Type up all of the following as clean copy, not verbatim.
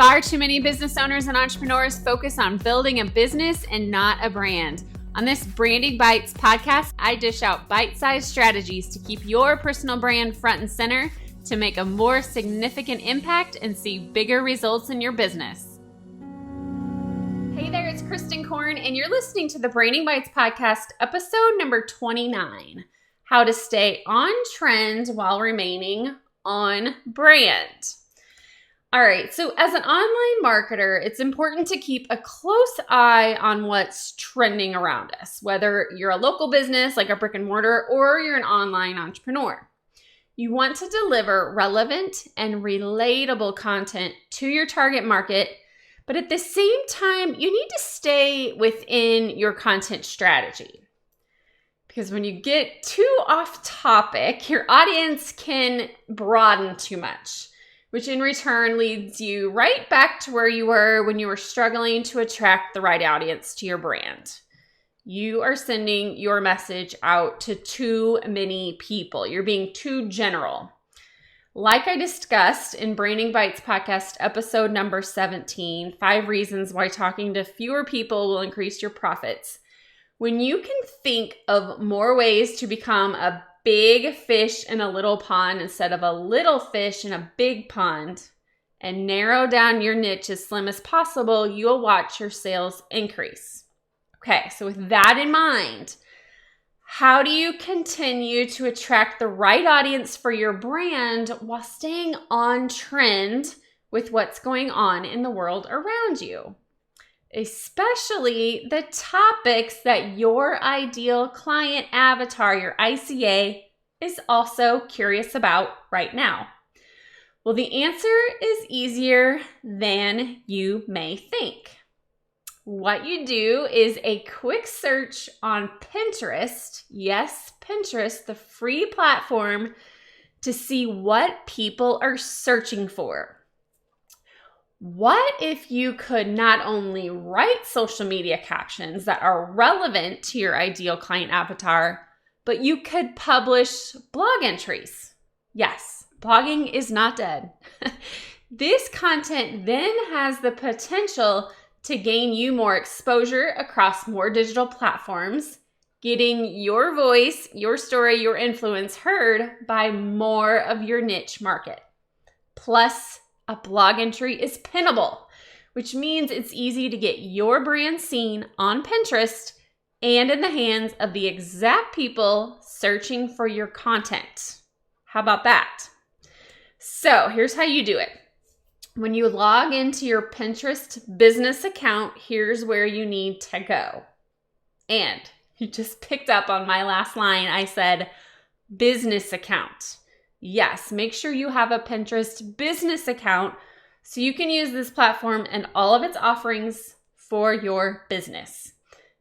Far too many business owners and entrepreneurs focus on building a business and not a brand. On this Branding Bites podcast, I dish out bite-sized strategies to keep your personal brand front and center to make a more significant impact and see bigger results in your business. Hey there, it's Kristen Korn, and you're listening to the Branding Bites podcast, episode number 29, How to Stay on Trend While Remaining on Brand. All right, so as an online marketer, it's important to keep a close eye on what's trending around us, whether you're a local business like a brick and mortar or you're an online entrepreneur. You want to deliver relevant and relatable content to your target market, but at the same time, you need to stay within your content strategy. Because when you get too off topic, your audience can broaden too much, which in return leads you right back to where you were when you were struggling to attract the right audience to your brand. You are sending your message out to too many people. You're being too general. Like I discussed in Branding Bites podcast, episode number 17, 5 reasons why talking to fewer people will increase your profits. When you can think of more ways to become a big fish in a little pond instead of a little fish in a big pond and narrow down your niche as slim as possible, you'll watch your sales increase. Okay, so with that in mind, how do you continue to attract the right audience for your brand while staying on trend with what's going on in the world around you? Especially the topics that your ideal client avatar, your ICA, is also curious about right now. Well, the answer is easier than you may think. What you do is a quick search on Pinterest. Yes, Pinterest, the free platform to see what people are searching for. What if you could not only write social media captions that are relevant to your ideal client avatar, but you could publish blog entries? Yes, blogging is not dead. This content then has the potential to gain you more exposure across more digital platforms, getting your voice, your story, your influence heard by more of your niche market. Plus, a blog entry is pinnable, which means it's easy to get your brand seen on Pinterest and in the hands of the exact people searching for your content. How about that? So here's how you do it. When you log into your Pinterest business account, here's where you need to go. And you just picked up on my last line. I said business account. Yes, make sure you have a Pinterest business account so you can use this platform and all of its offerings for your business.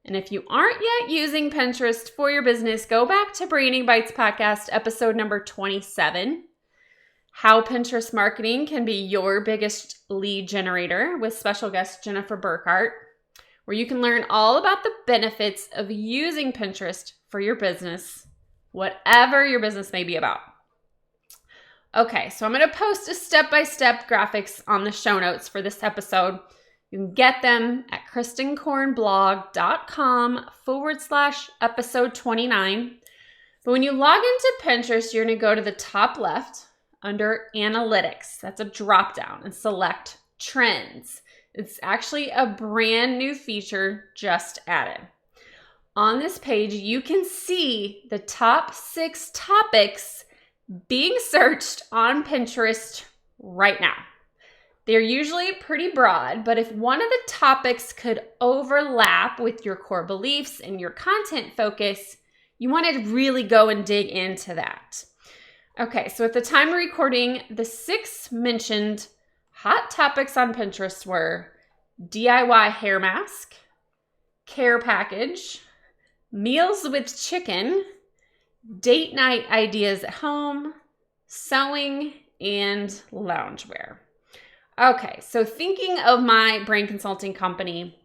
And if you aren't yet using Pinterest for your business, go back to Branding Bites podcast, episode number 27, How Pinterest Marketing Can Be Your Biggest Lead Generator with special guest Jennifer Burkhart, where you can learn all about the benefits of using Pinterest for your business, whatever your business may be about. Okay, so I'm going to post a step-by-step graphics on the show notes for this episode. You can get them at kristenkornblog.com/episode 29. But when you log into Pinterest, you're going to go to the top left under Analytics. That's a drop-down, and select Trends. It's actually a brand new feature just added. On this page, you can see the top 6 topics being searched on Pinterest right now. They're usually pretty broad, but if one of the topics could overlap with your core beliefs and your content focus, you want to really go and dig into that. Okay, so at the time of recording, the 6 mentioned hot topics on Pinterest were DIY hair mask, care package, meals with chicken, date night ideas at home, sewing, and loungewear. Okay, so thinking of my brand consulting company,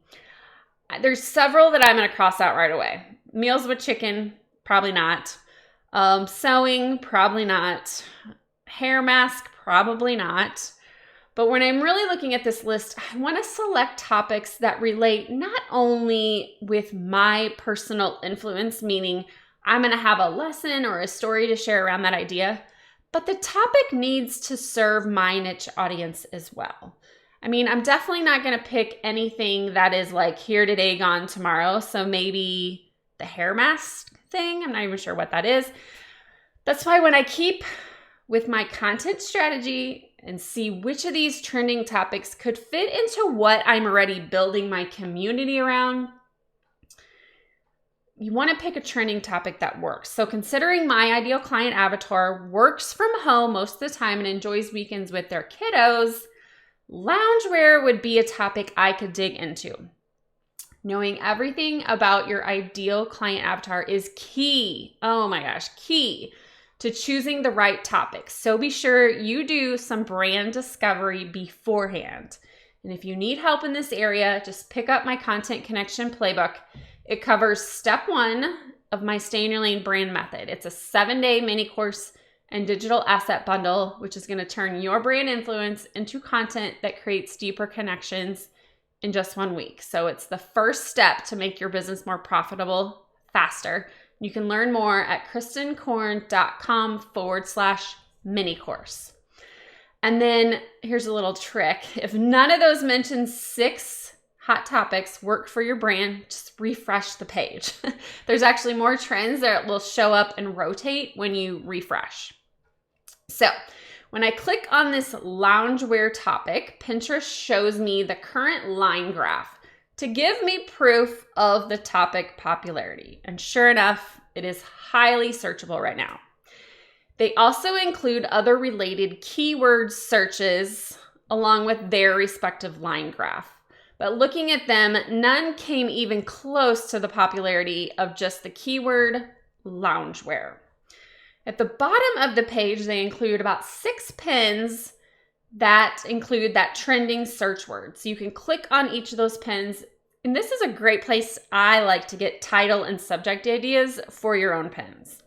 there's several that I'm going to cross out right away. Meals with chicken, probably not. Sewing, probably not. Hair mask, probably not. But when I'm really looking at this list, I want to select topics that relate not only with my personal influence, meaning I'm going to have a lesson or a story to share around that idea, but the topic needs to serve my niche audience as well. I mean, I'm definitely not going to pick anything that is like here today, gone tomorrow. So maybe the hair mask thing, I'm not even sure what that is. That's why when I keep with my content strategy and see which of these trending topics could fit into what I'm already building my community around, you want to pick a trending topic that works. So considering my ideal client avatar works from home most of the time and enjoys weekends with their kiddos, loungewear would be a topic I could dig into. Knowing everything about your ideal client avatar is key. Oh my gosh, key to choosing the right topics. So be sure you do some brand discovery beforehand. And if you need help in this area, just pick up my Content Connection Playbook. It covers step 1 of my Stay in Your Lane brand method. It's a 7-day mini course and digital asset bundle, which is going to turn your brand influence into content that creates deeper connections in just 1 week. So it's the first step to make your business more profitable faster. You can learn more at kristenkorn.com/mini course. And then here's a little trick. If none of those mentioned 6 hot topics work for your brand, just refresh the page. There's actually more trends that will show up and rotate when you refresh. So when I click on this loungewear topic, Pinterest shows me the current line graph to give me proof of the topic popularity. And sure enough, it is highly searchable right now. They also include other related keyword searches along with their respective line graph. But looking at them, none came even close to the popularity of just the keyword loungewear. At the bottom of the page, they include about 6 pins that include that trending search word. So you can click on each of those pins. And this is a great place I like to get title and subject ideas for your own pins.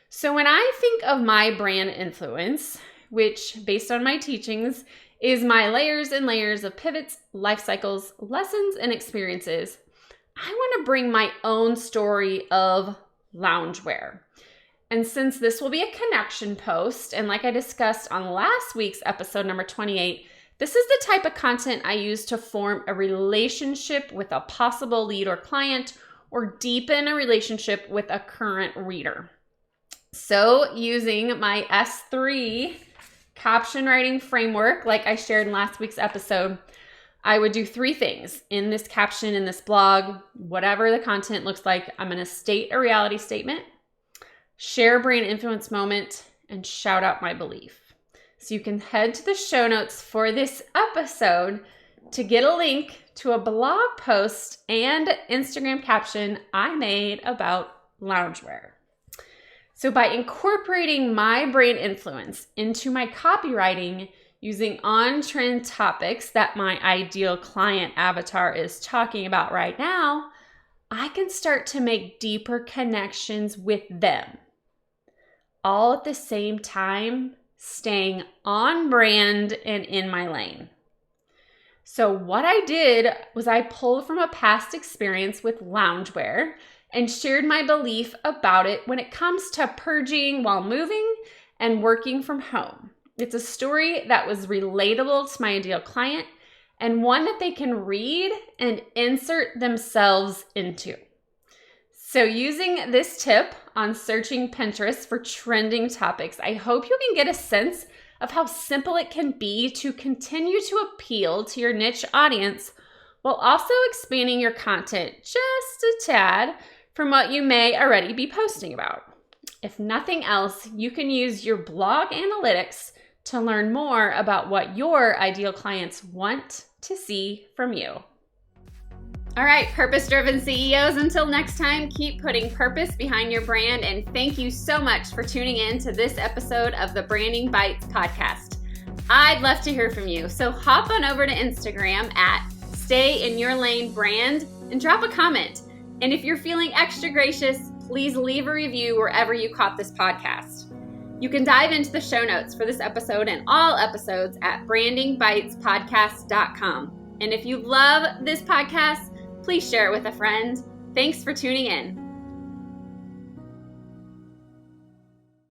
So when I think of my brand influence, which based on my teachings is my layers and layers of pivots, life cycles, lessons, and experiences, I want to bring my own story of loungewear. And since this will be a connection post, and like I discussed on last week's episode number 28, this is the type of content I use to form a relationship with a possible lead or client, or deepen a relationship with a current reader. So using my S3 caption writing framework, like I shared in last week's episode, I would do 3 things in this caption, in this blog, whatever the content looks like. I'm going to state a reality statement, share a brand influence moment, and shout out my belief. So you can head to the show notes for this episode to get a link to a blog post and Instagram caption I made about loungewear. So by incorporating my brand influence into my copywriting using on-trend topics that my ideal client avatar is talking about right now, I can start to make deeper connections with them, all at the same time staying on brand and in my lane. So what I did was I pulled from a past experience with loungewear and shared my belief about it when it comes to purging while moving and working from home. It's a story that was relatable to my ideal client and one that they can read and insert themselves into. So using this tip on searching Pinterest for trending topics, I hope you can get a sense of how simple it can be to continue to appeal to your niche audience while also expanding your content just a tad from what you may already be posting about. If nothing else, you can use your blog analytics to learn more about what your ideal clients want to see from you. All right, purpose-driven CEOs, until next time, keep putting purpose behind your brand, and thank you so much for tuning in to this episode of the Branding Bites podcast. I'd love to hear from you, so hop on over to Instagram at Stay in Your Lane Brand and drop a comment. And if you're feeling extra gracious, please leave a review wherever you caught this podcast. You can dive into the show notes for this episode and all episodes at brandingbitespodcast.com. And if you love this podcast, please share it with a friend. Thanks for tuning in.